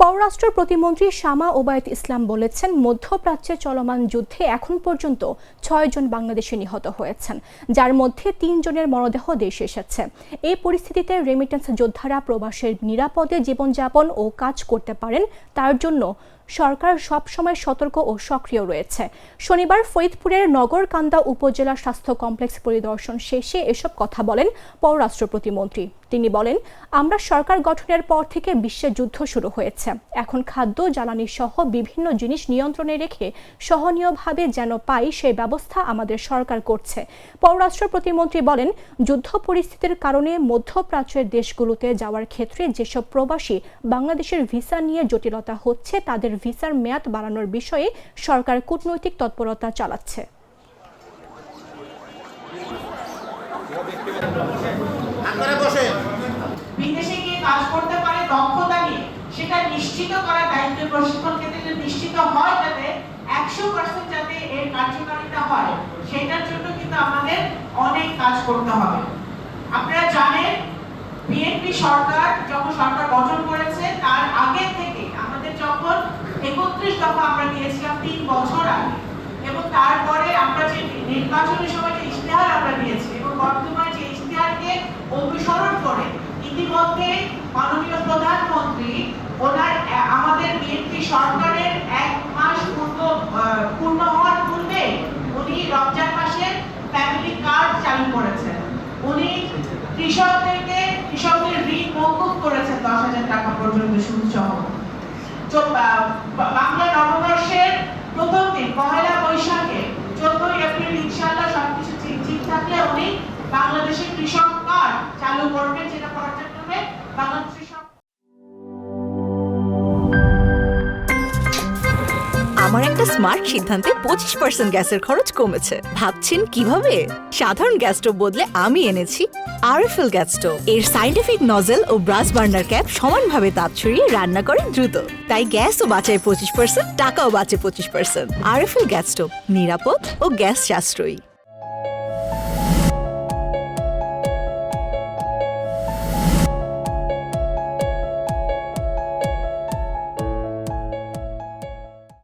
পররাষ্ট্র প্রতিমন্ত্রী শামা ওবায়দ ইসলাম বলেছেন, মধ্যপ্রাচ্যে চলমান যুদ্ধে এখন পর্যন্ত ৬ জন বাংলাদেশি নিহত হয়েছেন, যার মধ্যে ৩ জনের মরদেহ দেশে এসেছে। এই পরিস্থিতিতে রেমিটেন্স যোদ্ধারা প্রবাসের নিরাপদে জীবনযাপন ও কাজ করতে পারেন, তার জন্য সরকার সবসময় সতর্ক ও সক্রিয় রয়েছে। শনিবার ফরিদপুরের নগরকান্দা উপজেলা স্বাস্থ্য কমপ্লেক্স পরিদর্শন শেষে এসব কথা বলেন পররাষ্ট্র প্রতিমন্ত্রী। তিনি বলেন, আমরা সরকার গঠনের পর থেকে বিশ্বে যুদ্ধ শুরু হয়েছে। এখন খাদ্য, জ্বালানি সহ বিভিন্ন জিনিস নিয়ন্ত্রণে রেখে সহনীয়ভাবে যেন পাই সেই ব্যবস্থা আমাদের সরকার করছে। পররাষ্ট্র প্রতিমন্ত্রী বলেন, যুদ্ধ পরিস্থিতির কারণে মধ্যপ্রাচ্যের দেশগুলোতে যাওয়ার ক্ষেত্রে যেসব প্রবাসী বাংলাদেশের ভিসা নিয়ে জটিলতা হচ্ছে, তাদের ভিসার মেয়াদ বাড়ানোর বিষয়ে সরকার কূটনৈতিক তৎপরতা চালাচ্ছে। বিদেশে গিয়ে কাজ করতে পারে দক্ষতা নিয়ে, সেটা নিশ্চিত করার দায়িত্ব প্রশিক্ষণ ক্ষেত্রে নিশ্চিত হয়, যাতে 100% যাতে এর কার্যকারিতা হয়, সেটার জন্য কিন্তু আমাদের অনেক কাজ করতে হবে। আপনারা জানেন, বিএনপি সরকার যখন সরকার গঠন করেছে তার আগে থেকে আমাদের যখন 31 দফা আমরা দিয়েছিলাম 3 বছর আগে, এবং তারপরে আমরা যে নির্বাচনের সময় যে ইশতেহার আমরা দিয়েছি এবং বর্তমানে যে ইশতেহারকে অনুসরণ করে ইতিমধ্যে মাননীয় প্রধানমন্ত্রী আমাদের বিএনপি সরকারের 1 মাস পূর্ণ হওয়ার পূর্বে উনি রমজান মাসে ফ্যামিলি কার্ড চালু করেছেন। উনি কৃষকদের ঋণ মওকুফ করেছেন 10,000 টাকা পর্যন্ত সুদ সহ। বাংলা নববর্ষের প্রথম দিন পহেলা বৈশাখে 14 এপ্রিল ইনশাআল্লাহ সবকিছু ঠিক থাকলে উনি বাংলাদেশের কৃষক কার্ড চালু করবেন, যেটা পর্যায়ক্রমে বাংলাদেশের আমার একটা স্মার্ট সিদ্ধান্তে 25% গ্যাসের খরচ কমেছে। ভাবছেন কিভাবে? সাধারণ গ্যাস স্টোভ বদলে আমি এনেছি আরএফএল গ্যাস স্টোভ। এর সাইন্টিফিক নজল ও ব্রাস বার্নার ক্যাপ সমানভাবে তাপ ছড়িয়ে রান্না করে দ্রুত, তাই গ্যাসও বাঁচায় 25%, টাকাও বাঁচে 25%। আরএফএল গ্যাস স্টোভ, নিরাপদ ও গ্যাস সাশ্রয়ী।